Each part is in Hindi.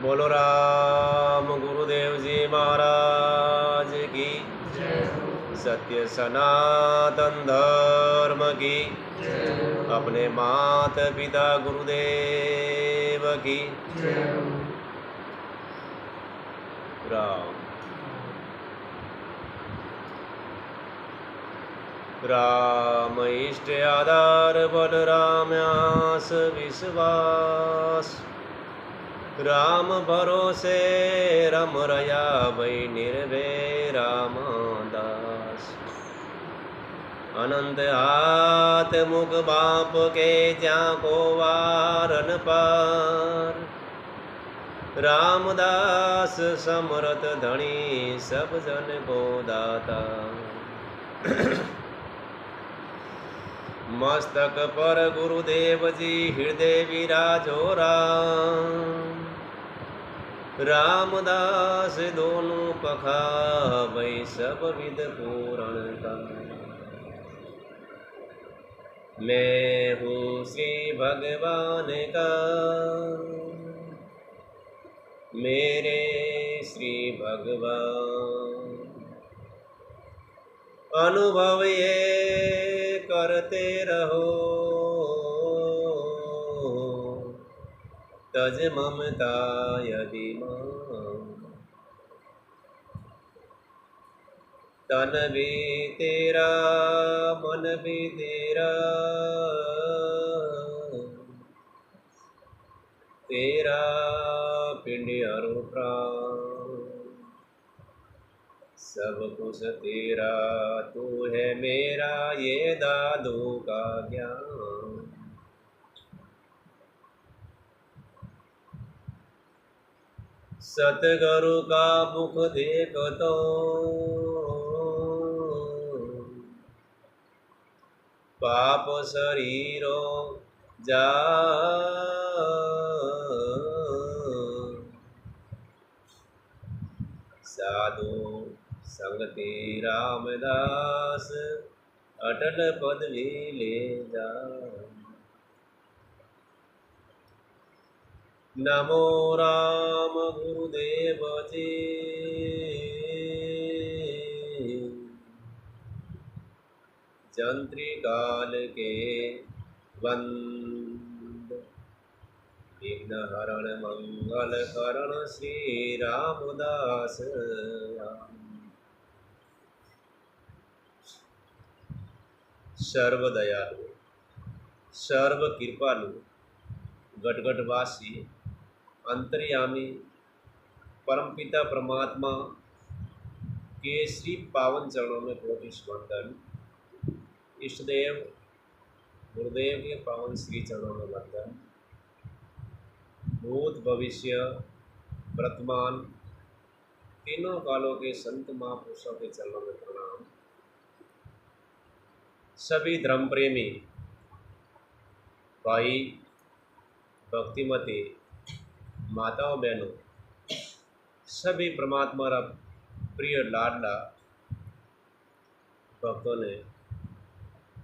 बोलो राम गुरुदेव जी महाराज की सत्य सनातन धर्म की अपने माता पिता गुरुदेव की राम राम इष्ट आधार बल राम आस विश्वास राम भरोसे रम रया भई निर्भय रामदास अनंत हाथ मुख बाप के ज्या को वारन पार रामदास समरथ धनी सब जन को दाता मस्तक पर गुरुदेव जी हृदय विराजो राम रामदास दोनों पखा भई सब विद पूरण का मैं हूँ श्री भगवान का मेरे श्री भगवान अनुभव ये करते रहो तज ममता अभिमान तन भी तेरा मन भी तेरा तेरा पिंड अरु प्राण सब कुछ तेरा तू है मेरा ये दादू का ज्ञान सतगुरु का मुख देख तो पाप शरीरों जा साधु संगति रामदास अटल पदवी ले जा नमो राम गुरुदेव जी जंत्री काल के वंद विघ्न हरण मंगल करण श्री रामदास सर्व दयालु सर्व कृपालु गटगटवासी अंतर्यामी परमपिता परमात्मा के श्री पावन चरणों में कोटि वंदन इष्टदेव गुरुदेव के पावन श्री चरणों में वंदन भूत भविष्य वर्तमान तीनों कालों के संत महापुरुषों के चरणों में प्रणाम। सभी धर्म प्रेमी भाई भक्तिमती माताओं बहनों सभी परमात्मा रा प्रिय लाडला भक्तों ने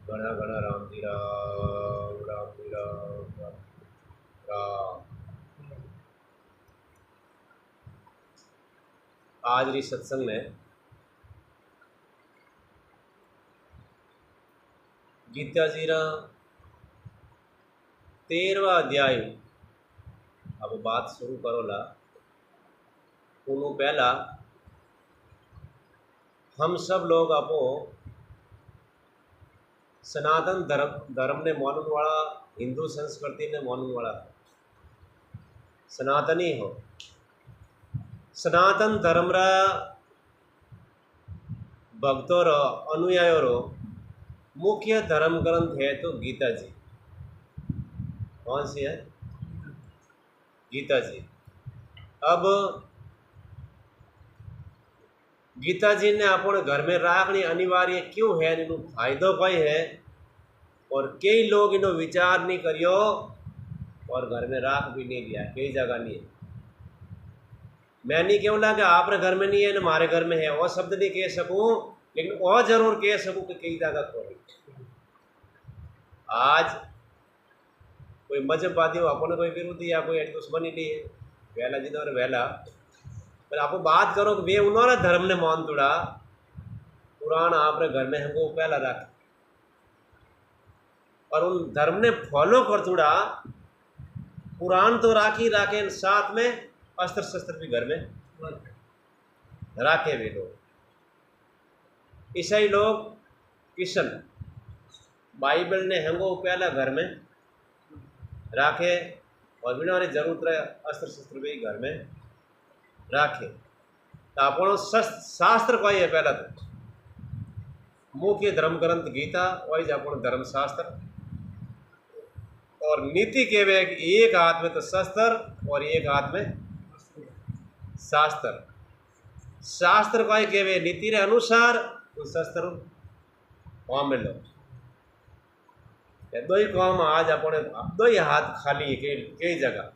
घना घना राम जी राम राम जी राम राम। आज री सत्संग में गीता जी रा 13वां अध्याय अब बात शुरू करोला उन्हों पहला हम सब लोग आपो सनातन धर्म ने मानने वाला हिंदू संस्कृति ने मानने वाला सनातनी हो सनातन धर्म रा भक्तों रो अनुयायियों रो मुख्य धर्म ग्रंथ है तो गीता जी। कौन सी है? गीता जी। अब गीता जी ने अपने घर में राखनी अनिवार्य क्यों है इनो फायदो कोई है और कई लोग इनो विचार नहीं करियो और घर में राख भी नहीं दिया कई जगह नहीं है। मैं नहीं कहूँगा कि आप घर में नहीं है ना हमारे घर में है और शब्द नहीं कह सकूँ लेकिन और जरूर कह सकूँ कि कई जगह कोई आज कोई मजहबवादी हो अपने कोई विरोधी या कोई दुश्मनी नहीं है वेला जी और वेला पर आप बात करो कि वे उन्होंने धर्म ने मान तुड़ा पुराण आपरे घर में हमको पहला रख और उन धर्म ने फॉलो कर तुड़ा पुराण तो राखी राखे साथ में अस्त्र शस्त्र भी घर में राखे वे लोग ईसाई लोग किशन बाइबल ने हमको पहला घर में राखे और बिना जरूरत रहे अस्त्र शस्त्र भी घर में राखे तो आपनो शास्त्र कोई है पहला तो मुख्य धर्म ग्रंथ गीता वही अपन धर्म शास्त्र और नीति के वे एक हाथ में तो शस्त्र और एक हाथ में शास्त्र शास्त्र कोई के वे नीति रे अनुसार तो शस्त्र वहाँ में लो दो ही काम आज अपने दो ही हाथ खाली है कई जगह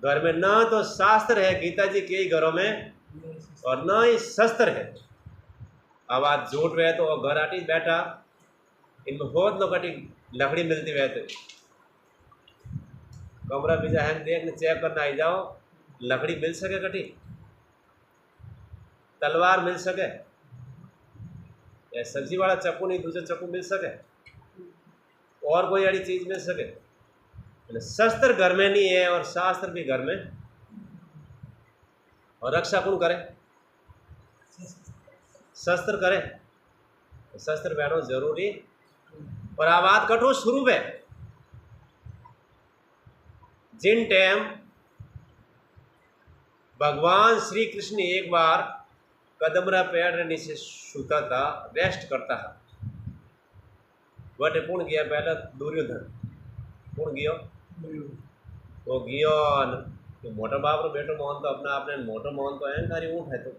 घर में ना तो शास्त्र है गीता जी के घरों में और ना ही शस्त्र है। अब आज झूठ रहे तो घर आटी बैठा इनमें बहुत लोग कटी लकड़ी मिलती रहते कमरा बीजा है देखने चेक करना आई जाओ लकड़ी मिल सके कटी तलवार मिल सके या सब्जी वाला चाकू नहीं दूसरा चाकू मिल सके और कोई ऐसी चीज मिल सके शस्त्र घर में नहीं है और शास्त्र भी घर में और रक्षा कौन करे शस्त्र करे तो शस्त्र पहनो जरूरी और आ बात कठो शुरू में जिन टाइम भगवान श्री कृष्ण एक बार कदमरा पेड़ के नीचे सूता था रेस्ट करता था बटे कौन गया पहला दुर्योधन कौन गयो वो गयो तो मोटा बाप रो बेटो मोहन तो अपना आपने मोटो मोहन तो अहंकारी ऊँट है तो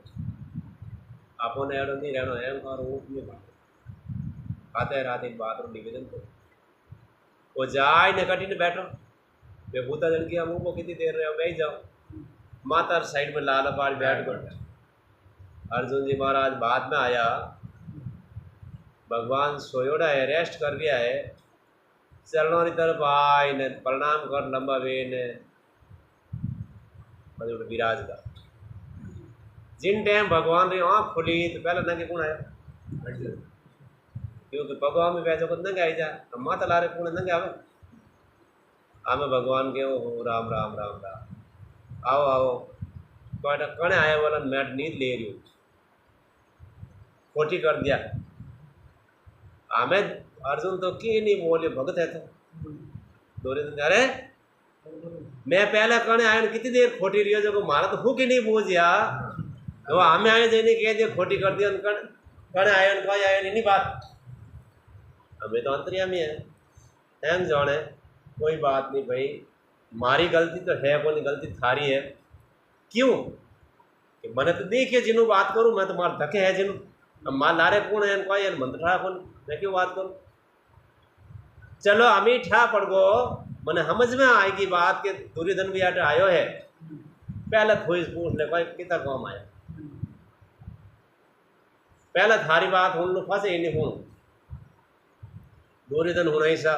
आपने एडो नहीं रहना अहंकार ऊँट नहीं बात आते रात एक बात रो निवेदन तो वो जाए ने कटी ने बैठो वे भूता जन की मुँह को कितनी देर रहे हो बैठ जाओ माता साइड में लाल पाड़ बैठ कर अर्जुन जी महाराज बाद में आया भगवान सोयोड़ा है रेस्ट कर दिया है चरणों की तरफ आए ने प्रणाम कर लंबा वे ने विराज का जिन टाइम भगवान री आँख खुली तो पहले नंगे कौन आया क्योंकि भगवान में बैठो को नंगे आई जा माता ला रहे कौन नंगे आवे आमे भगवान के ओ राम राम राम राम आओ आओ कने आया वाला मैट नींद ले रही खोटी कर दिया हमें अर्जुन तो की नहीं बोले भगत है तो दोरे अरे मैं पहले कने आया कितनी देर खोटी रही जो मारा तो हूँ कि नहीं बूझिया तो हमें आए जाने कह दिया खोटी कर दिया कने आया कहीं आया नहीं बात हमें तो अंतर्यामी है हैंग जाने कोई बात नहीं भाई मारी गलती तो है कोई गलती थारी है क्यों कि मैंने तो देखिए जिन्हों बात करूँ मैं तो मार धके है जिन्हों मार लारे कौन है कोई मंत्रा कौन मैं क्यों बात करूँ चलो हमें ठा पड़ गो मैंने समझ में आएगी बात के दुर्योधन भी आटे आयो है पहले खोज पूछ ले कोई कितना काम आया पहले थारी बात हूँ लोग फंसे ही नहीं हूँ दुर्योधन होना ही सा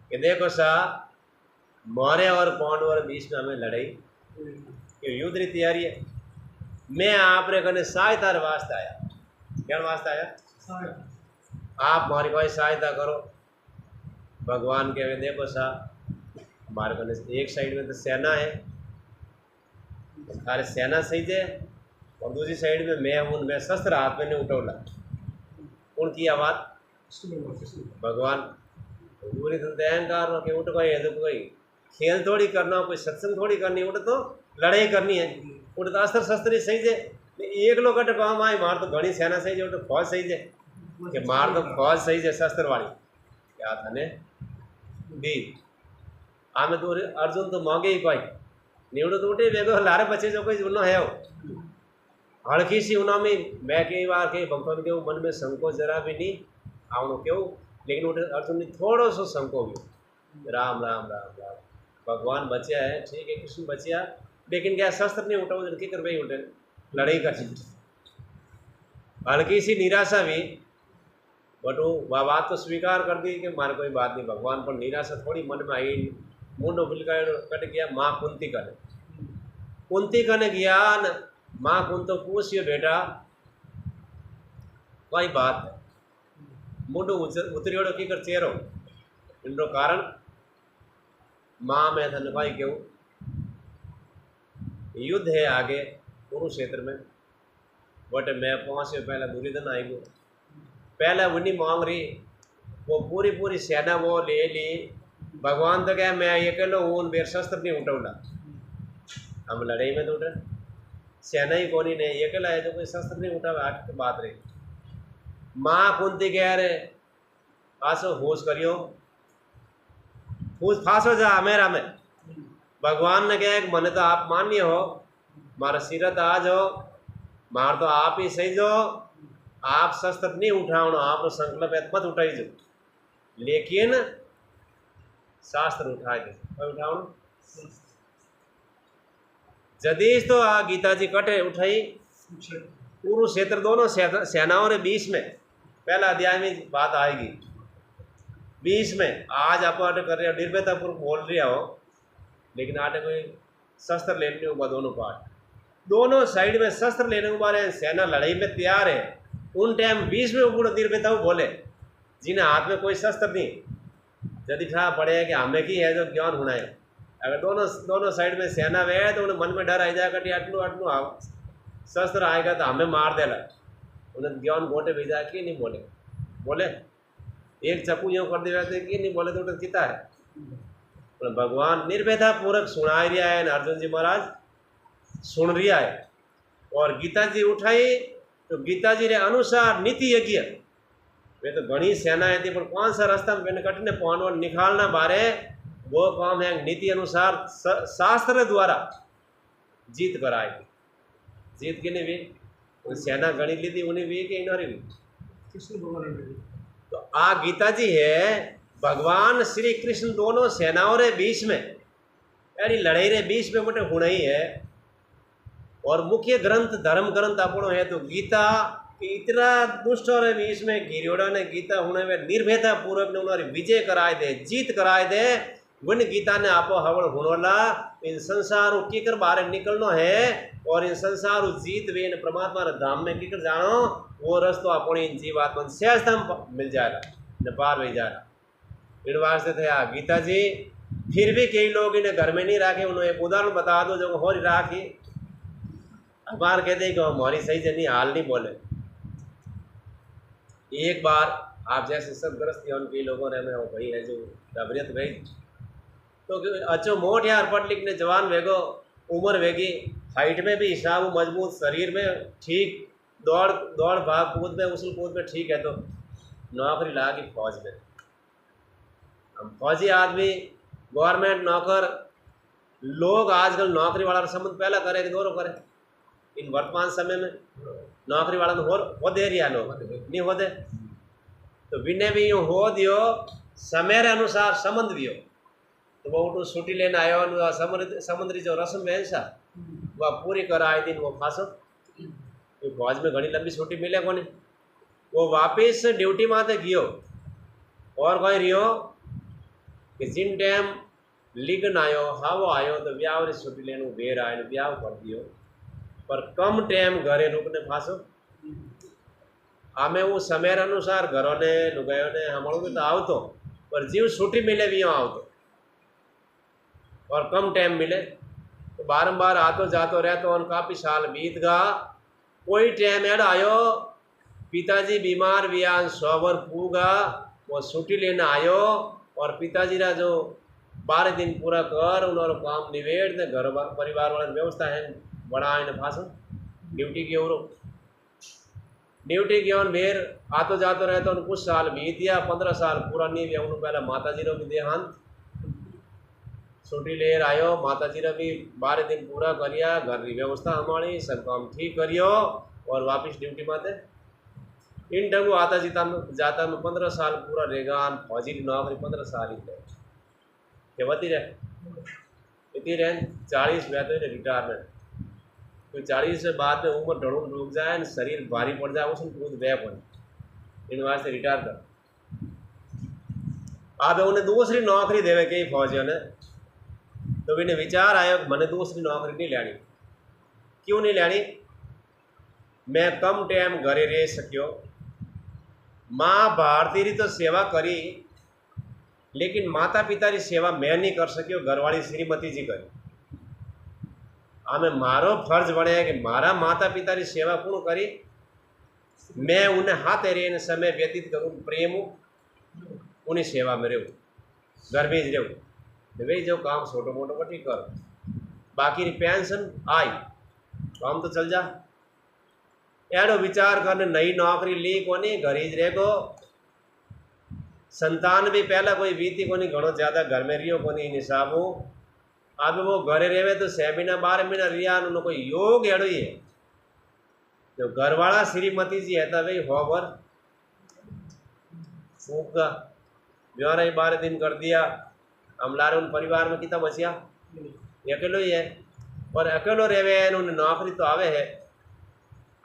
कि देखो सा मौर्य और पांडव और बीच में हमें लड़ाई कि युद्ध की तैयारी है मैं आप रे कने सहायता वास्ते आया क्या वास्ते आया आप हमारी कोई सहायता करो भगवान के वे देखो सा हमारे कने एक साइड में तो सेना है सारे सेना सही है और दूसरी साइड में मैं हूँ मैं शस्त्र हाथ में नहीं उठौला उनकी आवाज़ भगवान पूरी अहंकार के उठ गई है तो कोई खेल थोड़ी करना कोई सत्संग थोड़ी करनी उठ तो लड़ाई करनी है उठ तो अस्त्र शस्त्र सही है एक लोग कट काम आए मार तो घनी सेना सही है उठ फौज सही है कि मार तो फौज सही है शस्त्र वाली क्या था ने दी आमे तो अर्जुन तो मांगे ही कोई निवड़ तो उठे वेगो लारे बच्चे जो कोई उन्नो है हड़की सी उन्ना में मैं कई बार कई भक्तों के मन में संकोच जरा भी नहीं आवनो क्यों लेकिन उठे अर्जुन ने थोड़ो सो संको भी राम राम राम राम भगवान बचिया है ठीक है कृष्ण बचिया लेकिन क्या शस्त्र नहीं उठा उधर की कर भाई उठे लड़ाई कर हल्की सी निराशा भी बट वो बात तो स्वीकार कर दी कि मारे कोई बात नहीं भगवान पर निराशा थोड़ी मन में आई मुंडो बिलका कट गया माँ कुंती कने गया न माँ कुंतो पूछियो बेटा कई बात है मुंडो उतरियोड़ो की कर चेहरो इनरो कारण माँ मैं थन भाई क्यों युद्ध है आगे कुरुक्षेत्र में बट मैं पहुंचे पहले दुर्योधन आई गो पहले उन्हीं मांग रही वो पूरी सेना वो ले ली भगवान तो क्या मैं अकेलो हूँ मेरे शस्त्र नहीं उठा हम लड़ाई में तो उठे सेना ही कोनी ने अकेला है तो कोई शस्त्र नहीं उठा आज की बात रही माँ कुंती कह रहे आसो होश करियो होश फांसो जा मेरा में भगवान ने कहा कि मन तो आप मान्य हो मारा सीरत आज हो मार तो आप ही सही जो आप शस्त्र नहीं उठाओ आप संकल्प मत उठाई जो लेकिन शास्त्र उठाए दे उठाओ जदीश तो आ गीता जी कटे उठाई कुरुक्षेत्र दोनों सेनाओं के बीच में पहला अध्याय में बात आएगी बीच में आज आप कर रहे हो निर्भयतापूर्वक बोल रहे हो लेकिन आटे कोई शस्त्र लेने के बाद दोनों पार्ट दोनों साइड में शस्त्र लेने के बाद सेना लड़ाई में तैयार है उन टाइम बीच में वो निर्भयता बोले जिन्हें हाथ में कोई शस्त्र नहीं यदि ठा पड़े कि हमें की है जो ज्ञान होना है अगर दोनों साइड में सेना वे है तो उन्हें मन में डर आ जाएगा कि आटलू शस्त्र आएगा तो हमें मार देला उन्हें ज्ञान गोटे भेजा कि नहीं बोले बोले एक चक्कू यूँ कर देगा तो कि नहीं बोले तो उन्हें चिता है भगवान निर्भयता पूर्वक सुना रहा है अर्जुन जी महाराज सुन रहा है और गीता जी उठाई तो गीता जी रे अनुसार नीति यज्ञ वे तो घनी सेनाएं थी पर कौन सा रास्ता में कटने पहुंचो निकालना बारे वो काम है नीति अनुसार शास्त्र द्वारा जीत कराएगी जीत के लिए भी सेना गणी ली थी उन्हें भी कि इन्होंने भी कृष्ण भगवान ने तो आ गीता जी है भगवान श्री कृष्ण दोनों सेनाओं रे बीच में यानी लड़ाई रे बीच में मोटे होना ही है और मुख्य ग्रंथ धर्म ग्रंथ अपनो है तो गीता इतना दुष्टों रे बीच में गिरियोड़ा ने गीता होने में निर्भयता पूर्वक ने उन्होंने विजय कराए दे जीत कराए दे वन गीता ने आपो हवल होनोला इन संसार कीकर बाहर निकलना है और इन संसार जीत वे इन परमात्मा धाम में कीकर जानो वो रस्तो अपनी इन जीवात्मा सहजतम मिल जाएगा न पार हो जाएगा इन वास्ते थे गीता जी फिर भी कई लोग इन्हें घर में नहीं रखे उन्हें एक उदाहरण बता दो जो हो राखी अखबार कहते कि हमारी सही जनी हाल नहीं बोले एक बार आप जैसे सब ग्रस्त उनके लोगों ने हमें भाई है जो डबरियत गई तो अच्छो मोट यार पढ़ लिखने जवान वेगो उम्र वेगी हाइट में भी हिसाब मजबूत शरीर में ठीक दौड़ भाग कूद में उछल कूद में ठीक है तो नौकरी लागी फौज में हम फौजी आदमी गवर्नमेंट नौकर लोग आजकल नौकरी वाला संबंध पहला करे कि दोनों करे इन वर्तमान समय में नौकरी वाला हो दे रहा लोग नहीं होते तो विनय भी यूँ हो दियो समय के अनुसार संबंध भी हो तो वो उठो छुट्टी लेने आयो समुद्री जो रस्म है सा वह पूरी कराए दिन वो फांसो तो फौज में घनी लंबी छुट्टी मिले को नहीं वो वापिस ड्यूटी माते गियो और कोई रियो कि जिन टाइम लिगन आयो हावो आयो तो ब्याह री छुट्टी लेने बेर आए ब्याह कर दियो पर कम टाइम घरे रुकने फांसो आमे वो समय अनुसार घरों ने लुगायों ने हमारों में तो आवतो पर जीव छुट्टी मिले भी यहाँ आवतो और कम टाइम मिले तो बारंबार आतो जातो रहतो और काफ़ी साल बीत गा कोई टाइम ऐड आयो पिताजी बीमार भी आन सोवर पूगा वो छुट्टी लेना आयो और पिताजी रा जो 12 दिन पूरा कर उन्होंने काम निवेड़ ने घर परिवार वाला व्यवस्था है बड़ा इन फांसो ड्यूटी की ओर ड्यूटी की ओर मेर आतो जातो रहता उन कुछ साल बीत गया 15 साल पूरा नहीं गया उन्होंने पहला माता जी रो भी देहांत छुट्टी ले आयो माता जी रा भी 12 दिन पूरा करिया घर की व्यवस्था हमारी सब काम ठीक करियो और वापिस ड्यूटी माते इन डगू आता जाता में 15 साल पूरा रहेगा फौजी की नौकरी 15 साल ही क्या बती रहे इतनी रहे 40 में तो रिटायरमेंट तो 40 से बाद में उम्र ढड़ू रुक जाए न शरीर भारी पड़ जाए उसमें कूद बैक होने इन वास्ते रिटायर कर आप उन्हें दूसरी नौकरी देवे कई फौजियों ने तो मैंने विचार आयो कि मैंने दूसरी नौकरी नहीं लेनी। क्यों नहीं लेनी? मैं कम टाइम घरे रह सक्यो, माँ भारती री तो सेवा करी, लेकिन माता पिता री सेवा मैं नहीं कर सक्यो, घरवाली श्रीमती जी करी। आमे मारो फर्ज बने कि मारा माता पिता री सेवा कौन करी, मैं उन्हें हाथे रहीने समय व्यतीत करूँ, प्रेम उन्हीं सेवा में रहूँ, घर में ज रहूँ। वे जो काम छोटो मोटो कटी कर, बाकी पेंशन आई काम तो चल जा। एड़ो विचार करने नई नौकरी ली कोनी, घर ही रहेगो। संतान भी पहला कोई बीती कोनी, घणो ज्यादा घर में रियो कोनी इन हिसाबू। अब वो घरे रहे तो 6 महीना 12 महीना रिया, उन्होंने कोई योग एड़ो ही है। जो घरवाला श्रीमती जी है वे होवर फूका ब्याह 12 दिन कर दिया। हम लारे उन परिवार में कितना बचिया, अकेलो ही है। और अकेलो रहे उन्हें नौकरी तो आवे है,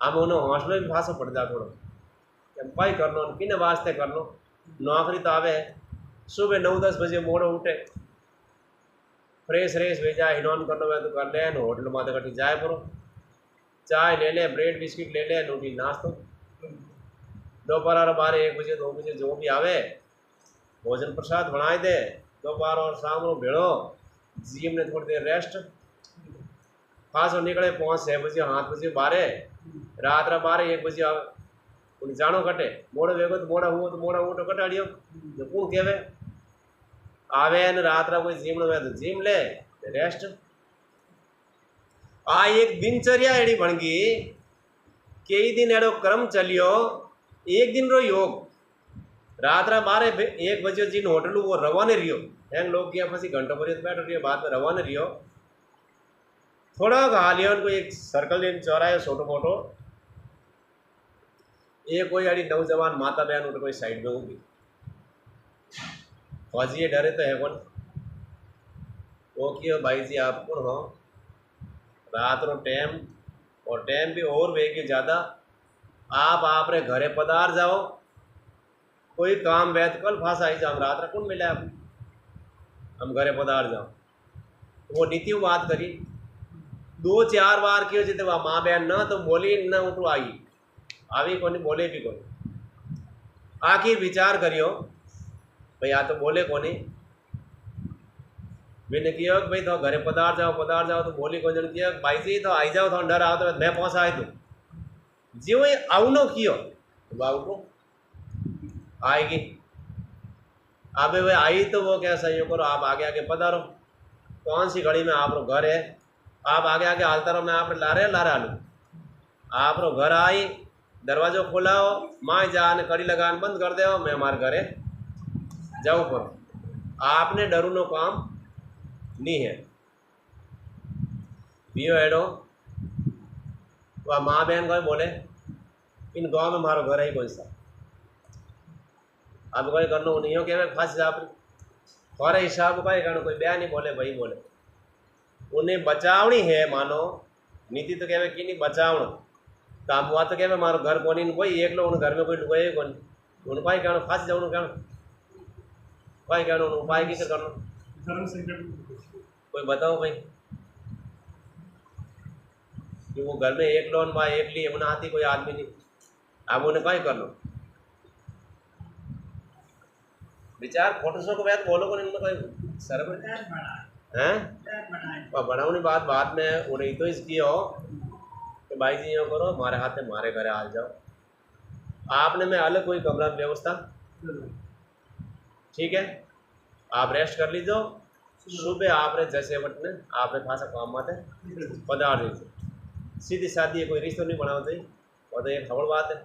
हम उन्हें हौसलो भी फांसो पड़ जा थोड़ा पाई कर लो, किने वास्ते कर लो, नौकरी तो आवे है। सुबह 9-10 बजे मोड़ो उठे, फ्रेश रेस भेजा, हिनौन करना मैं तो कर ले, होटल माते कटी जाए पड़ो, चाय ले ले, ब्रेड बिस्किट ले ले, रोटी नाश्तो। दोपहर 12-1 बजे 2 बजे जो भी आवे भोजन प्रसाद बनाए दे। दोपहर और शाम को भेड़ो जीम ने थोड़ी देर रेस्ट, खासो निकले 5-6 बजे 7 बजे 12, रात 12-1 बजे आवे। उन जानो कटे मोड़ो वेगो तो मोड़ा हुआ तो मोड़ा उठो कटाड़ियो तो कौन कहवे आवे न रात कोई जिम में तो जिम ले रेस्ट। आ एक दिनचर्या एड़ी बन गई, कई दिन एड़ो क्रम चलियो, एक दिन रो योग रात 12-1 बजे जिन होटल वो रवाने रियो हैंग लोग गया फसी घंटों पर बैठ रियो, बाद में रवाने रियो। थोड़ा हालियो को एक सर्कल दिन चौराहे छोटो मोटो, ये कोई अड़ी नौजवान माता बहन उठ कोई साइड में होगी, फौजी ये डरे तो है कौन वो क्यों भाई जी आप कौन हो, रात रो टाइम और टाइम भी और वेगी ज़्यादा, आप आपरे घरे पधार जाओ, कोई काम वैद कल फांस आई जाओ, रात रा कौन मिले आप हम घरे पधार जाओ। वो नीति बात करी 2-4 बार क्यों जिते वह माँ बहन न तो बोली न उठो आई आवी कोनी बोले भी कोनी। आखिर विचार करियो भाई आ तो बोले कोनी, मैंने किया भाई तो घरे पधार जाओ तो बोली को जन किया भाई जी तो आई जाओ, तो डर आओ तो मैं पहुँचा आए तू जी वही आउनो कियो बाबू को आएगी। अब भाई आई तो वो क्या सही करो, आप आगे आगे पधारो, कौन सी घड़ी में आप रो घर है, आप आगे आगे हालता रहो, मैं आप ला रहे आलू आप रो घर आई, दरवाजो खोलाओ, माँ जान कड़ी लगान बंद कर दो, मैं हमारे घरे जाऊँ पर आपने डरू नो काम नहीं है। पियो एडो वह माँ बहन को बोले इन गांव में मारो घर है कौन सा, अब कोई करना नहीं हो क्या फंस जा और हिसाब का करना, कोई बया नहीं बोले भाई बोले उन्हें बचावनी है, मानो नीति तो कहवे कि नहीं बचावना, तो हम वहाँ तो कहवे मारो घर कोनी कोई एक लोग घर में कोई लुगाई कौन उनको ही कहना फंस जाओ कहना भाई कहना उपाय की करना कोई बताओ भाई कि वो घर में एक लोन बा एक लिए उन्हें आती कोई आदमी नहीं, अब उन्हें क्या कर लो विचार फोटो को बात बोलो को कोई सर हैं बनाओ बात बाद में उन्हें तो इसकी हो कि भाई जी यो करो हमारे हाथ में हमारे घरे आ जाओ, आपने में अलग कोई कमरा व्यवस्था ठीक है, आप रेस्ट कर लीजिए, सुबह आपने जैसे बटने आपने खासा काम मत है पधार दीजिए, सीधी सादी कोई रिश्ता नहीं बनाओ चाहिए, वो तो एक खबर बात है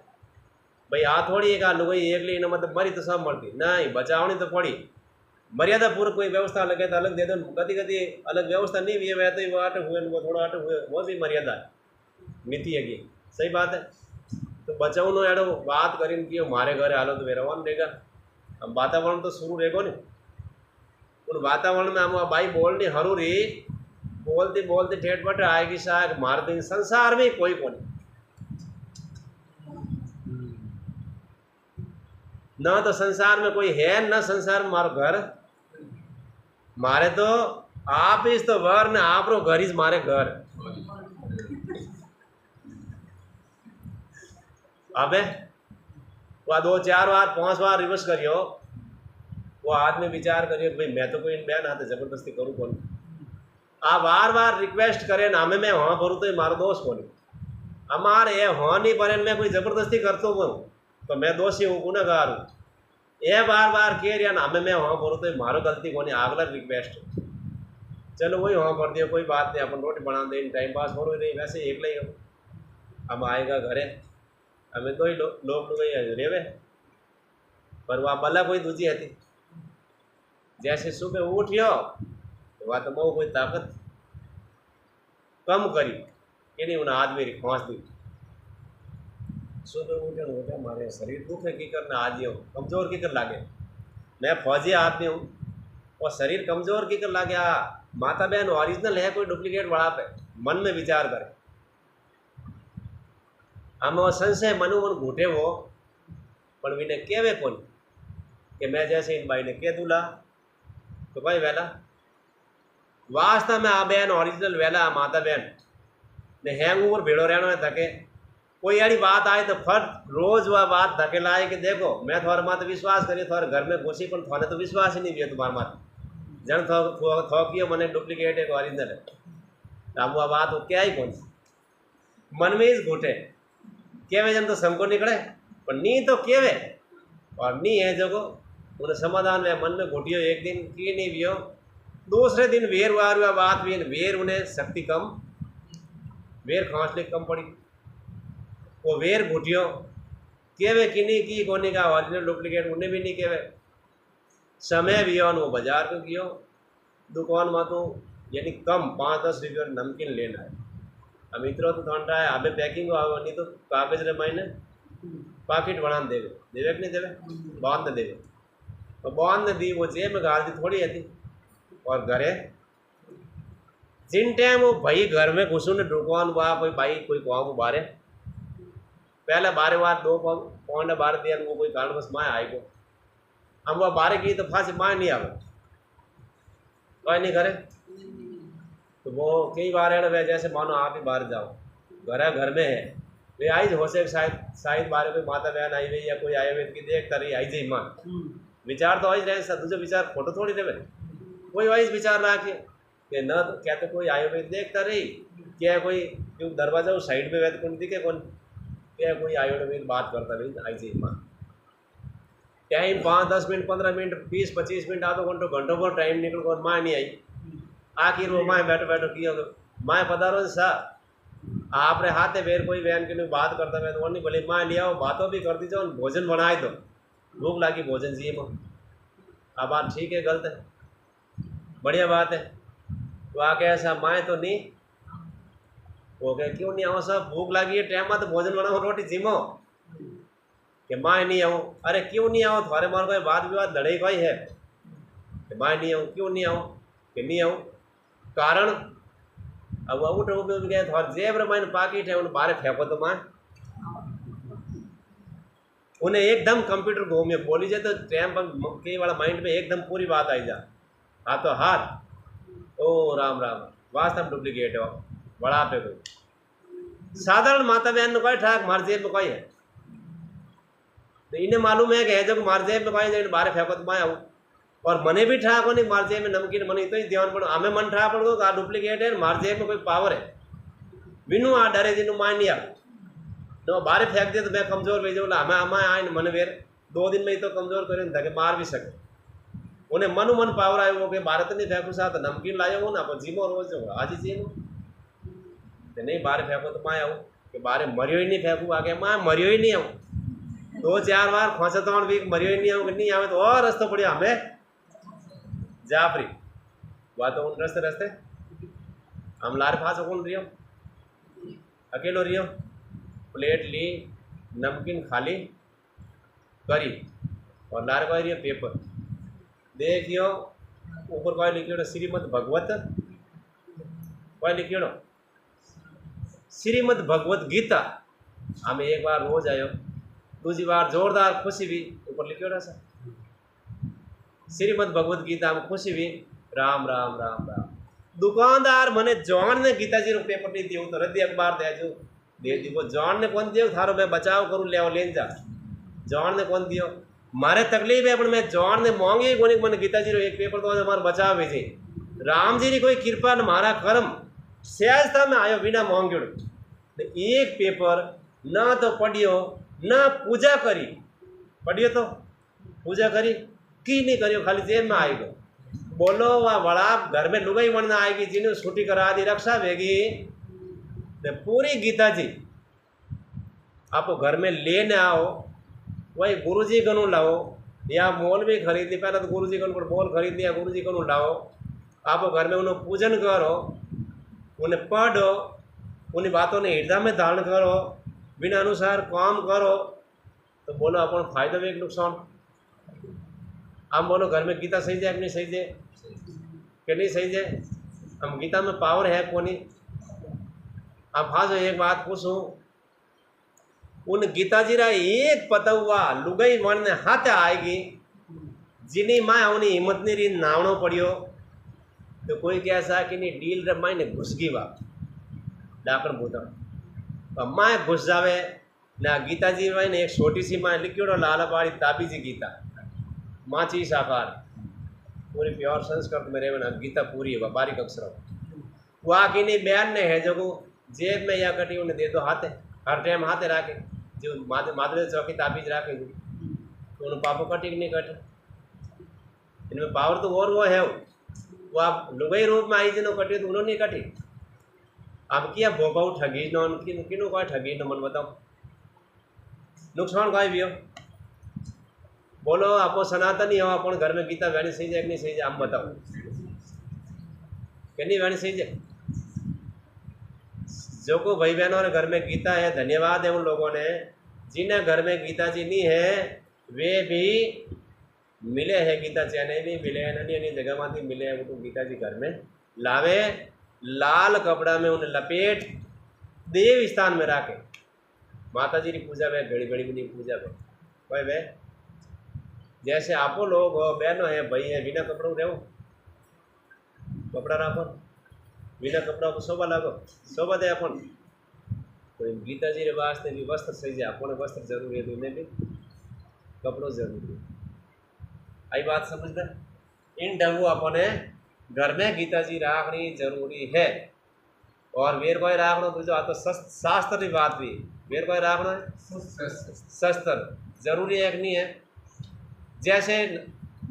भाई आ थोड़ी एक आलू कोई एक लिए मतलब मरी तो सब मरती नहीं बचावनी तो पड़ी, मर्यादा पूर्वक कोई व्यवस्था लगे तो अलग दे दो, कभी कभी अलग व्यवस्था नहीं भी है वह तो वो आटे हुए वो थोड़ा आटे हुए वो भी मर्यादा है नीति है की सही बात है। तो बचाओ नो एडो बात करीन कि हमारे घर हालो तो रवान रहेगा, हम वातावरण तो शुरू रहेगो नहीं, उन वातावरण में हम भाई बोलनी हरूरी बोलते बोलते ठेठ बट आएगी शायद मार दिन संसार में कोई को नहीं न तो संसार में कोई है न संसार में मारो घर मारे तो आप इस तो वर ने आप रो घर इज मारे घर अबे वो 2 4 बार 5 बार रिवर्स करियो वो आदमी विचार करियो कि भाई मैं तो कोई बयान हाथ जबरदस्ती करूँ कौन आ बार बार रिक्वेस्ट करे ना हमें मैं हाँ करूँ तो ये मारो दोस्त कौन हमारे ये हाँ नहीं बने मैं कोई जबरदस्ती करतो हूँ तो मैं दोषी हूँ गुनहगार हूँ ये बार बार कह रहा ना हमें मैं हाँ करूँ तो ये मारो गलती कौन अगला रिक्वेस्ट चलो वही हाँ कर दियो कोई बात नहीं अपन रोटी बना दे टाइम पास हो रही वैसे एक ही हम आएगा घरे हमें तो ही लोग रेवे पर वह बला कोई दूजी थी जैसे सुबह उठियो तो वह तो मऊ कोई ताकत कम करी कि नहीं उन्हें आदमी री खोस दी सुबह उठे मारे शरीर दुख है की करना आज हूँ कमजोर की कर लागे मैं फौजी आदमी हूँ और शरीर कमजोर की कर लागे माता बहन ओरिजिनल है कोई डुप्लीकेट बड़ा पे मन में विचार करे हम वो संशय मनु मन घूटे वो पर विने केवे कौन कि मैं जैसे इन भाई ने कह दूला तो भाई वेला वास्तव में आ बहन ओरिजिनल वेला माता बहन ने हैंग ऊपर भेड़ो रहना है धके कोई यारी बात आए तो फट रोज वह बात धके लाए कि देखो मैं थोड़ा माते विश्वास करी थोड़े घर में घुसी पर थोड़े तो विश्वास ही नहीं दिया तुम्हारे माते जन थोकियो मने डुप्लीकेट है ओरिजिनल है अब वह बात वो क्या ही कौन मन में इस घुटे केवे जन तो संको निकले पर नी तो केवे और नी है जगो उन्हें समाधान में मन में घुटियो एक दिन की नहीं वियो दूसरे दिन वेर वार हुआ बात भी वेर उन्हें शक्ति कम वेर खांसले कम पड़ी वो वेर घुटियो केवे कि नहीं की कोने का ओरिजिनल डुप्लीकेट उन्हें भी नहीं केवे समय भी वो बाजार को गियो दुकान में तो यानी कम 5-10 रुपये नमकीन लेना है हम इतना तो ठंडा है अबे पैकिंग नहीं तो कागज रे मायने पाकिट बना देवे देवे कि नहीं देवे बांध देवे तो बांध दी वो जेब में गाल दी थोड़ी है और घरे जिन टाइम वो भाई घर में घुसू ने दुकान वहाँ कोई भाई कोई गाँव को बारे पहले बारे बार 2 पौंड बार दिया वो कोई कारण बस माए आई को हम वह बारे की तो फांसी माए नहीं आवे कोई नहीं करे तो वो कई बार है वे जैसे मानो आप ही बाहर जाओ घर में है वे आई हो से शायद बारे में माता बहन आई हुई या कोई आए हुए की देखता रही आई जी माँ विचार तो वही रहे दूसरे विचार फोटो थोड़ी देवे कोई वही विचार रखे कि न तो क्या तो कोई आए हुए देखता रही क्या कोई क्यों दरवाजा उस साइड में वह कौन दिखे कौन क्या कोई आए हुए बात करता रही आई जी माँ टाइम 5-10 मिनट 15 मिनट 20-25 मिनट आधो घंटों को टाइम निकल कर माँ नहीं आई आखिर वो माए बैठो किया तो माए पधारो सा आपरे हाथे बेर कोई बहन के बात करता मैं तो नहीं बोले माँ लिया बातों भी कर दी जाओ भोजन बनाए दो भूख लागी भोजन चाहिए वो अब बात ठीक है गलत है बढ़िया बात है तो आके ऐसा माए तो नहीं वो कहे क्यों नहीं आओ सब भूख लगी है टाइम में तो भोजन बनाओ रोटी जिमो कि माए नहीं आऊँ अरे क्यों नहीं आओ तुम्हारे मान कोई बात विवाद लड़े कोई है कि माए नहीं आऊँ क्यों नहीं आऊँ कि नहीं आऊँ कारण अब वो उठ गए थोड़ा जेब रे माइन पाकिट है उन्हें बाहर फेंको तो माए उन्हें एकदम कंप्यूटर घूम में बोली जाए तो टाइम पर कई वाला माइंड में एकदम पूरी बात आई जा हाथों हाथ ओ राम राम वास्तव डुप्लीकेट हो बड़ा पे कोई साधारण माता बहन कोई ठाक मार जेब में कोई है तो इन्हें मालूम है कि है जब मार जेब में कोई बाहर फेंको तो मैं आऊँ और मने भी ठाक हो नहीं मार जेब में नमकीन मनी तो ही ध्यान पड़ो हमें मन ठा पड़ो आ डुप्लीकेट है मार जेब में कोई पावर है बिनू आ डरे जिनू मान लिया तो बाहर फेंक दिया तो मैं कमजोर भेज बोला हमें हमें आए मन वेर 2 दिन में ही तो कमजोर करें ताकि मार भी सके उन्हें मनु मन पावर आयो वो कि भारत नहीं फेंकू सा तो नमकीन लायो हो ना पर जीमो रोज आज ही चाहिए तो नहीं बाहर फेंको तो मैं आऊँ कि बाहर मरियो ही नहीं फेंकू आगे मैं मरियो ही नहीं आऊँ 2-4 बार खोसा तो वीक मरियो ही नहीं आऊँ कि नहीं आवे तो और रस्तो पड़िया हमें जाफरी वह तो उन रस्ते हम लारे फांस कौन रही अकेलो रही प्लेट ली नमकीन खाली करी और लारे कोई रही पेपर देखियो ऊपर कोई लिखियो श्रीमद भगवत कोई लिखियो श्रीमद भगवत गीता हमें एक बार रोज आयो दूसरी बार जोरदार खुशी भी ऊपर लिखियो सर श्रीमद भगवत गीता में खुशी भी राम राम राम राम। दुकानदार मने जॉन ने गीताजी रो पेपर नहीं दियो तो रद्दी अखबार दे दी। वो जॉन ने कौन दियो थारो मैं बचाव करूँ ले लेन जा। जॉन ने कौन दियो मारे तकलीफ है पर मैं जॉन ने मांगी कोनी मैंने गीताजी रो एक पेपर तो हमारा बचाव भेजे। राम जी की कोई कृपा न मारा कर्म सहजता में आयो बिना मांग्यो। एक पेपर ना तो पढ़ियो ना पूजा करी। पढ़ियो तो पूजा करी की नहीं करियो खाली जेब में आई गयो। बोलो वह बड़ा घर में लुगाई बनना आएगी जिन्हें छुट्टी करा दी रक्षा भेगी ने पूरी गीता जी आप घर में लेने आओ। वही गुरु जी कनु लाओ या मोल भी खरीद ली। पहले तो गुरु जी कनु पर मोल खरीद लिया गुरु जी कनु लाओ। आप घर में उन्हें पूजन करो उन्हें पढ़ो उन्हीं बातों ने हृदय में धारण करो बिना अनुसार काम करो तो बोलो अपन फायदा भी एक नुकसान। हम बोलो घर में गीता सही जाए कि नहीं सही जाए कि नहीं सही जाए। हम गीता में पावर है कोनी। अब हाँ जो एक बात पूछूं उन गीता जी रा एक पता हुआ लुगाई मन ने हाथ आएगी जिनी माँ उन्हें हिम्मत नहीं रही नावनो पड़ियो तो कोई कैसा कि नहीं डील रे माँ ने घुस गई बात डाकर बूता माँ घुस जावे ना। गीता जी भाई ने एक छोटी सी माँ लिखी लाला पाड़ी ताबी जी गीता माँ चीज साकार पूरी प्योर संस्कृत में रेवना गीता पूरी है बारीक अक्षर वहाँ की नहीं बयान ने है जो जेब में या कटी उन्हें दे दो हाथे हर टाइम हाथे राखे जो मादरे चौकी ताबीज राखे तो उन्हें पापो कटी कि नहीं कटे। इनमें पावर तो और वो है वो आप लुगाई रूप में आई जिनो कटी तो उन्होंने नहीं कटी। अब क्या भोपाऊ ठगी नो किनो कोई ठगी नो मन बताओ नुकसान कोई भी हो। बोलो आप सनातनी हो अपन घर में गीता वाणी सही जाए कि नहीं सही जाए आप बताओ कि नहीं वाणी सही जाए। जो को भाई बहनों ने घर में गीता है धन्यवाद है उन लोगों ने जिन्हें घर में गीता जी नहीं है वे भी मिले हैं गीता चैने भी मिले हैं अन्य अन्य जगह में मिले हैं उनको गीता जी घर में लावे लाल कपड़ा में उन्हें लपेट देव स्थान में रखे माता जी की पूजा में घड़ी घड़ी भी नहीं पूजा में कोई वे जैसे आपो लोग हो बहनों है भाई है बिना कपड़ों रहो कपड़ा राखो बिना कपड़ा को शोभा लागो शोभा दे अपन तो गीता जी रे वास्ते भी वस्त्र सही जाए अपन वस्त्र जरूरी है उन्हें भी कपड़ों जरूरी है। आई बात समझना इन ढंगों अपने घर में गीता जी राखनी जरूरी है। और वेर कोई राखना तो जो आता शास्त्र की बात भी वेर कोई राखना है शस्त्र जरूरी है कि नहीं है। जैसे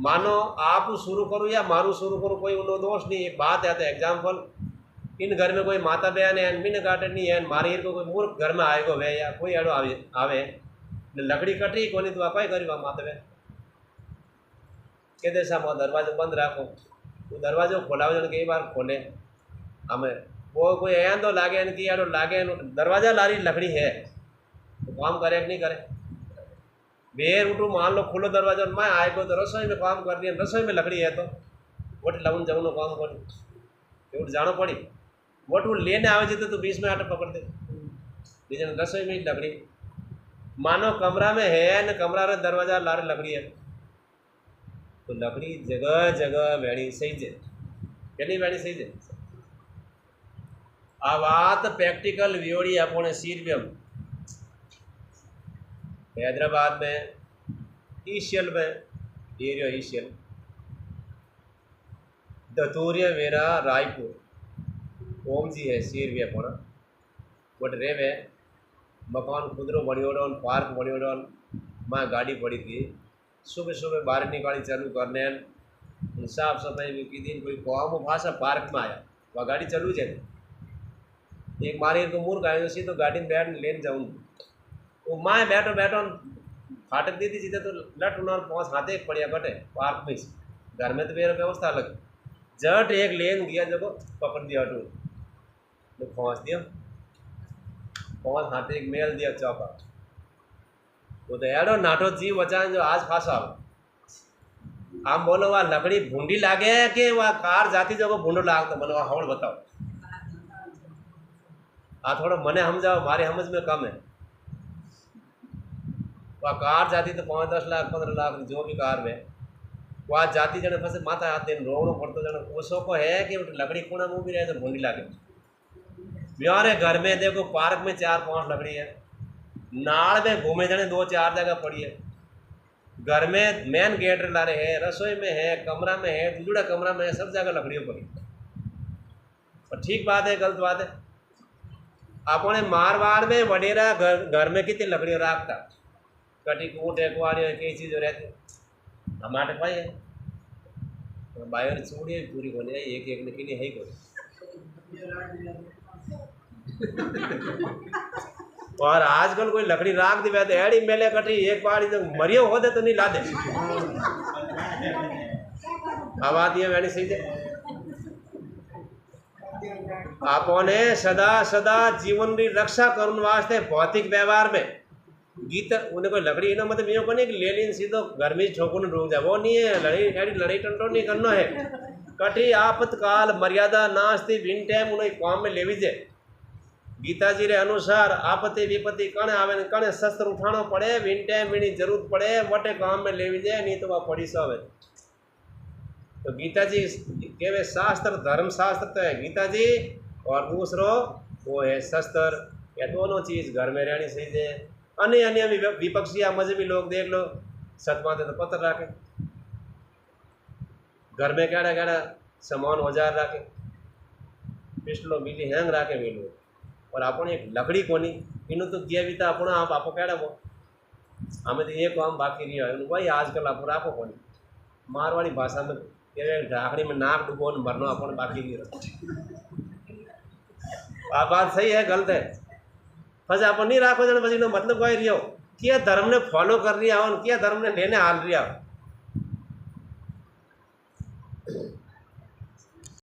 मानो आप शुरू करो या मारू शुरू करो कोई उन्हों दोष नहीं एक बात है तो एग्जाम्पल इन घर में कोई माता बहन है बिन काटे नहीं है मारी को कोई मूर्ख घर में आएगो वे या कोई अड़ो आवे लकड़ी कटी को नहीं तो आप करी माता बहन के देसा में दरवाजो बंद राखो तो दरवाजो खोलाओ जन कई बार खोले हमें वो कोई आया तो लागे कि यारो लागे दरवाजा लारी लकड़ी है तो काम करे कि नहीं करे। बेर उठू मान लो खुलो दरवाजा मैं आएगो तो रसोई में काम कर दिया रसोई में लकड़ी है तो वोट लवन जाऊन काम कर जानो पड़ी वोट वो लेने आवे जीते तो 20 में आटा पकड़ दे लेकिन रसोई में लकड़ी मानो कमरा में है न कमरा रे दरवाजा लारे लकड़ी है तो लकड़ी जगह जगह वेड़ी सही जे केनी वेड़ी सही जे। आ बात प्रैक्टिकल वियोड़ी अपने सीरव्यम हैदराबाद में ईशियल में एरिया ईशियल दतूरिया वेरा रायपुर ओम जी है सीरव्य पण बट रेवे मकान खुदरो बणियोड़ो पार्क बणियोड़ो मां गाड़ी पड़ी थी सुबह सुबह बाहर निकाली चालू करने साफ सफाई भी की दिन कोई काम भाषा पार्क में आया वह गाड़ी चालू जाए एक मारे तो मूर्ख आयो सी तो गाड़ी में बैठ लेन जाऊँ वो माँ बैठो बैठो फाटक दी थी सीधे तो लट उन्होंने पहुँच हाथे पड़िया कटे पार्क में घर में तो मेरा व्यवस्था अलग जट एक लेन गया जब पकड़ दिया टू तो पहुँच दिया पहुँच हाथे एक मेल दिया चौका वो तो यारो नाटो जी बचान जो आज फांसा आप बोलो वह लकड़ी भूंडी लागे कि वह कार जाती जगह भूंडो लाग तो बोलो हवड़ बताओ थोड़ा मने समझाओ हमारे समझ में कम है वह कार जाती तो 5-10 लाख 15 लाख जो भी कार में वहाँ जाती जने फसे माथा हाथ देने रोवनो पड़तो जने ओसो को है कि लकड़ी कोना मुँह भी रहे तो भूंडी लागे। ब्यारे घर में देखो पार्क में 4-5 लकड़ी है, नाल में घूमे जने 2-4 जगह पड़ी है, घर में मेन गेट ला रहे हैं, रसोई में है, कमरा में है, दूसरा कमरा में है, सब जगह लकड़ियों पड़ी। और ठीक बात है गलत बात है? अपने मारवाड़ में वडेरा घर में कितनी लकड़ियों राखता, कटी कूट एक वाली कई चीज़ रहती। हमारे भाई है बाहर चूड़ी पूरी होने एक एक निकली है ही कोई। और आजकल कोई लकड़ी राख दी तो एड़ी मेले कटी एक बार तो मरियो हो दे तो नहीं ला दे। अब आती है मैंने सही है आपने सदा सदा जीवन की रक्षा करने वास्ते भौतिक व्यवहार में गीत उन्हें कोई लकड़ी ना मतलब यो को नहीं कि ले लीन सीधो घर में छोकन रुक जाए, वो नहीं है। लड़ाई टंटो नहीं करना है। कठी आपातकाल मर्यादा नास्ती भिन टाइम उन्हें काम में ले जाए। गीता जी रे अनुसार आपत्ति विपत्ति कण आवे कण शस्त्र उठाना पड़े, भिन टाइम भिनी जरूरत पड़े वटे काम में ले जाए, नहीं तो वह पड़ी सो आवे। तो गीता जी केवे शास्त्र धर्म शास्त्र तो है गीता जी, और दूसरो वो है शस्त्र। या दोनों चीज़ घर में रहनी चाहिए। अन्य अन्य विपक्षी मजहबी लोग देख लो सतमाते तो पत्थर रखे, घर में कहड़ा कहड़ा सामान औजार रखे, पिस्टलो बीली हैंग रखे वे लोग। और अपने एक लकड़ी कोनी इन्हों तो दिया भी था अपना आप कहड़ा वो हमें तो ये काम बाकी रही है भाई आजकल आप राखो कोनी। मारवाड़ी भाषा में ढाकड़ी में नाक डुबो मरना अपन बाकी नहीं रहा। आप बात सही है गलत है? फस आप नहीं राखो जन बस मतलब कोई रियो क्या धर्म ने फॉलो कर रिया हो क्या धर्म ने लेने हाल रिया।